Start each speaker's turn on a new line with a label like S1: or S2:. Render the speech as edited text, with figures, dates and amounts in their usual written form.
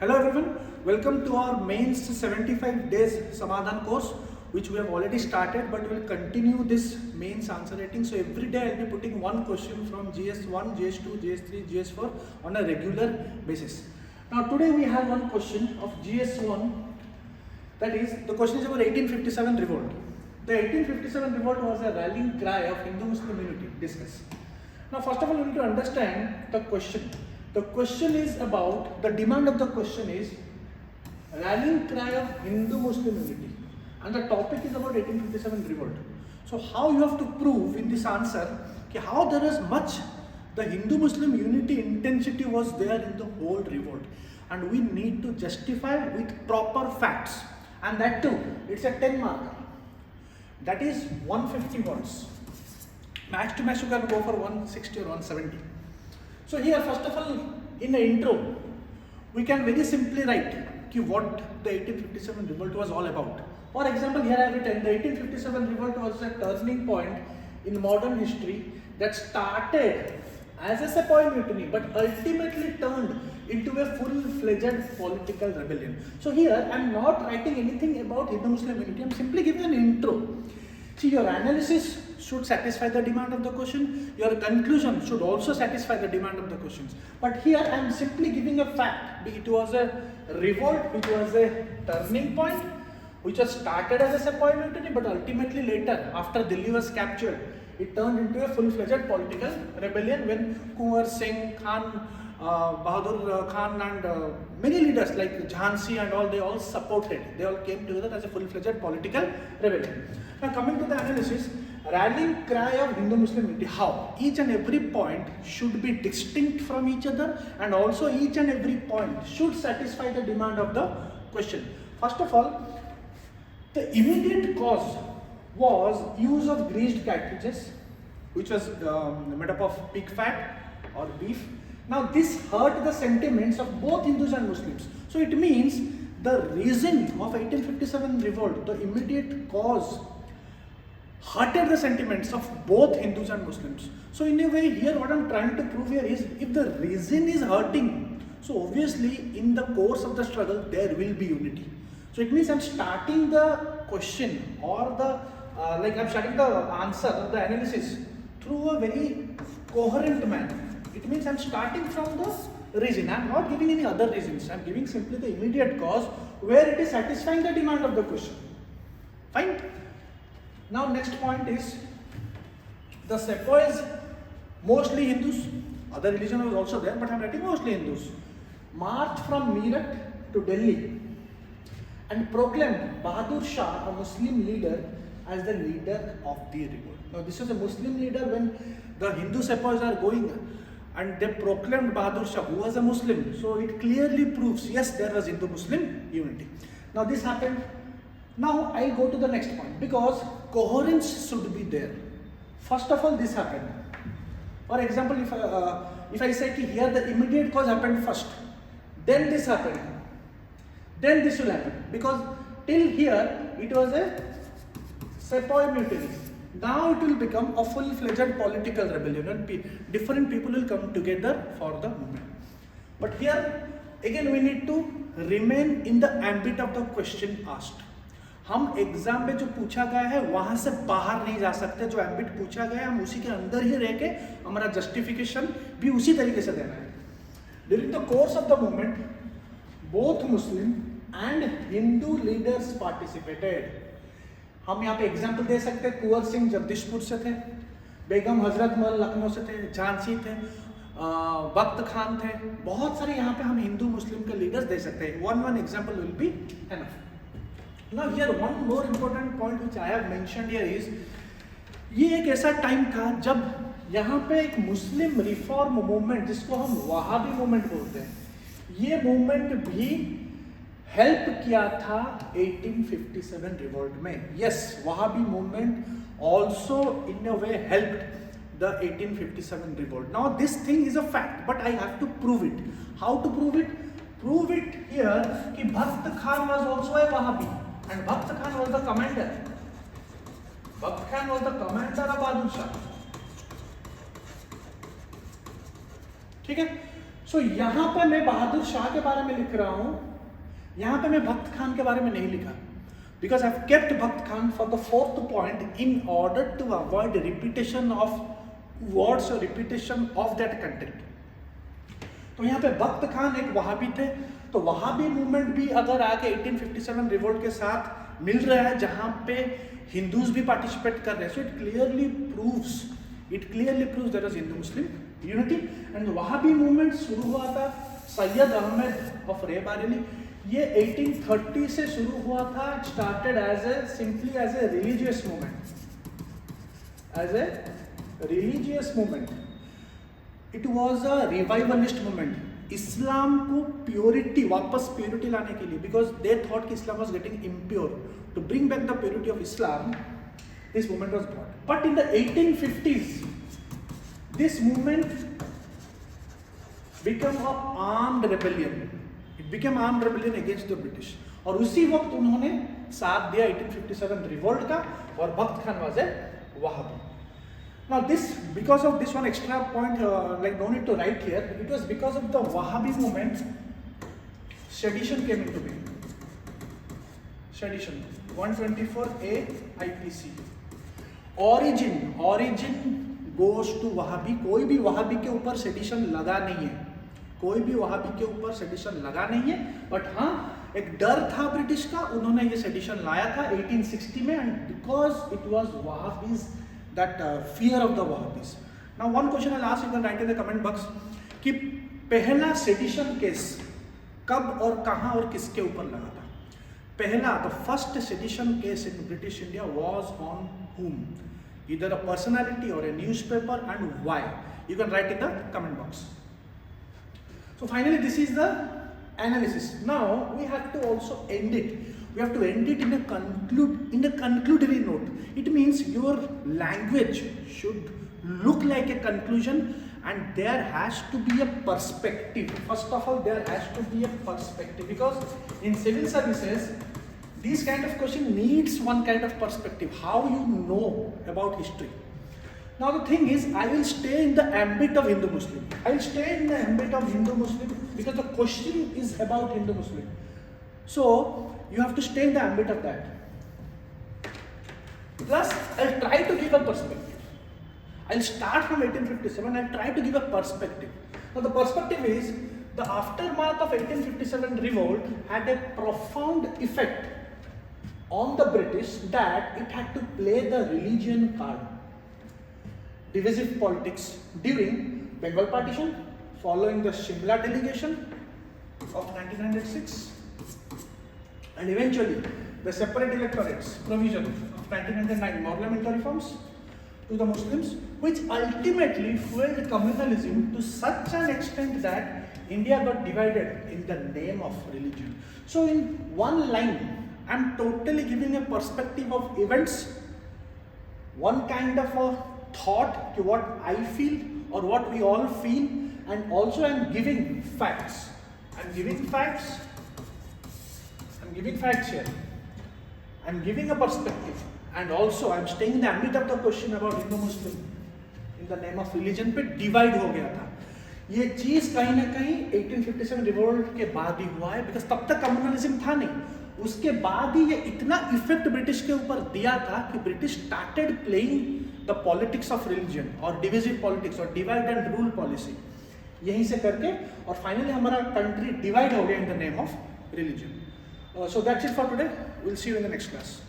S1: Hello everyone, welcome to our mains 75 days Samadhan course which we have already started, but we will continue this mains answer rating. So every day I will be putting one question from GS1, GS2, GS3, GS4 on a regular basis. Now today we have one question of GS1, that is the question is about 1857 revolt. The 1857 revolt was a rallying cry of Hindu-Muslim unity. Discuss. Now first of all we need to understand the question. The question is about, the demand of the question is rallying cry of Hindu-Muslim unity, and the topic is about 1857 revolt. So how you have to prove in this answer how there is much the Hindu-Muslim unity intensity was there in the whole revolt, and we need to justify with proper facts, and that too it's a 10 marker, that is 150 words. Max to max you can go for 160 or 170. So here first of all in the intro we can very simply write what the 1857 revolt was all about. For example, here I have written the 1857 revolt was a turning point in modern history that started as a sepoy mutiny but ultimately turned into a full-fledged political rebellion. So here I am not writing anything about Hindu-Muslim unity, I am simply giving an intro. See, your analysis should satisfy the demand of the question, your conclusion should also satisfy the demand of the questions. But here I am simply giving a fact. It was a revolt, which was a turning point, which was started as a sepoy mutiny, but ultimately later, after Delhi was captured, it turned into a full-fledged political rebellion when Kunwar Singh, Khan, Bahadur Khan and many leaders like Jhansi and all, they all supported. They all came together as a full-fledged political rebellion. Now coming to the analysis, rallying cry of Hindu-Muslim unity. How? Each and every point should be distinct from each other, and also each and every point should satisfy the demand of the question. First of all, the immediate cause was use of greased cartridges, which was made up of pig fat or beef. Now this hurt the sentiments of both Hindus and Muslims. So it means the reason of 1857 revolt, the immediate cause, hurted the sentiments of both Hindus and Muslims. So in a way here what I am trying to prove here is, if the reason is hurting, so obviously in the course of the struggle there will be unity. So it means I am starting the question or the I am starting the answer or the analysis through a very coherent manner. It means I am starting from the reason. I am not giving any other reasons. I am giving simply the immediate cause where it is satisfying the demand of the question. Fine. Now next point is, the sepoys, mostly Hindus, other religion was also there, but I am writing mostly Hindus, marched from Meerut to Delhi and proclaimed Bahadur Shah, a Muslim leader, as the leader of the revolt. Now this is a Muslim leader when the Hindu sepoys are going, and they proclaimed Bahadur Shah, who was a Muslim. So it clearly proves, yes, there was Hindu-Muslim unity. Now this happened. Now I go to the next point, because coherence should be there. First of all, this happened. For example, if I say here the immediate cause happened first, then this happened, then this will happen, because till here it was a sepoy mutiny. Now it will become a full-fledged political rebellion, and different people will come together for the movement. But here again we need to remain in the ambit of the question asked. हम exam में जो पूछा गया है वहां से बाहर नहीं जा सकते. जो एम्बिट पूछा गया है हम उसी के अंदर ही रह के हमारा जस्टिफिकेशन भी उसी तरीके से देना है. During the course of the movement both Muslim and Hindu leaders participated. हम यहाँ पे एग्जाम्पल दे सकते हैं, कुंवर सिंह जगदीशपुर से थे, बेगम हजरत महल लखनऊ से थे, झांसी थे, बख्त खान थे, बहुत सारे यहाँ पे हम हिंदू मुस्लिम के लीडर्स दे सकते हैं. One example will be enough. Now here one more important point which I have mentioned here is, ये एक ऐसा टाइम था जब यहाँ पे एक मुस्लिम रिफॉर्म मूवमेंट, जिसको हम वहाबी मूवमेंट बोलते हैं, ये मूवमेंट भी हेल्प किया था 1857 रिवोल्ट में. Yes, Wahabi movement also in a way helped the 1857 revolt. Now this thing is a fact, but I have to prove it. How to prove it? Prove it here कि Bakht Khan was also a Wahhabi, and Bakht Khan was the commander. Bakht Khan was the commander of Bahadur Shah. ठीक है? सो यहाँ पे मैं बहादुर शाह के बारे में लिख रहा हूँ, यहाँ पे मैं भक्त खान के बारे में नहीं लिखा, because I've kept Bhact Khan for the fourth point in order to avoid repetition of words or repetition of that content. तो यहाँ पे भक्त खान एक वहाबी थे, तो वहाबी मूवमेंट भी अगर आके 1857 रिवोल्ट के साथ मिल रहा है जहाँ पे हिंदूज भी पार्टिसिपेट कर रहे हैं, so it clearly proves there is Hindu Muslim unity. And Wahabi movement शुरू हुआ था सैयद अहमद ऑफ रेबारेली. ये 1830 से शुरू हुआ था. It started as a simply as a religious movement. It was a revivalist movement. इस्लाम को प्योरिटी, वापस प्योरिटी लाने के लिए, बिकॉज दे थॉट कि Islam was getting impure. To bring back the purity of Islam, this movement was brought. But in the 1850s this movement become a armed rebellion. became armed rebellion against the British. और उसी वक्त उन्होंने साथ दिया 1857 revolt का, और भक्त Khan was a Wahhabi. Now this, because of this one extra point, like no need to write here, it was because of the Wahhabi movement sedition came into being. Sedition 124A IPC. Origin goes to Wahhabi. कोई भी वहाबी के ऊपर sedition लगा नहीं है, but हाँ एक डर था ब्रिटिश का, उन्होंने ये सेडिशन लाया था 1860 में, and because it was Wahhabis, that fear of the Wahhabis. Now one question I ask, you can write in the comment box कि पहला सेडिशन केस कब और कहाँ और किसके ऊपर लगा था. पहला, the first sedition case in British India was on whom? Either a personality or a newspaper, and why? You can write in the comment box. So finally, this is the analysis. Now we have to also end it. We have to end it in a conclusory note. It means your language should look like a conclusion, and there has to be a perspective. First of all, there has to be a perspective, because in civil services, this kind of question needs one kind of perspective. How you know about history. Now the thing is, I will stay in the ambit of Hindu-Muslim. Because the question is about Hindu-Muslim. So you have to stay in the ambit of that. Plus, I'll try to give a perspective. I'll start from 1857. I'll try to give a perspective. Now the perspective is, the aftermath of 1857 revolt had a profound effect on the British, that it had to play the religion card. Divisive politics during Bengal partition, following the Shimla delegation of 1906, and eventually the separate electorates provision of 1909 parliamentary reforms to the Muslims, which ultimately fueled communalism to such an extent that India got divided in the name of religion. So in one line, I'm totally giving a perspective of events, one kind of a thought to what I feel or what we all feel, and also I'm giving facts. I'm giving facts here. I'm giving a perspective, and also I'm staying in the ambit of the question about Hindu-Muslim in the name of religion पे divide हो गया था. ये चीज़ कहीं ना कहीं 1857 revolt के बाद ही हुआ है, बिकॉज तब तक कम्युनलिज्म था नहीं. उसके बाद ही ये इतना इफेक्ट ब्रिटिश के ऊपर दिया था कि British started playing the politics of religion और डिविजिव पॉलिटिक्स और डिवाइड एंड रूल पॉलिसी, यहीं से करके, और फाइनली हमारा कंट्री डिवाइड हो गया in the name of religion. So that's it for today. Will see you in the next class.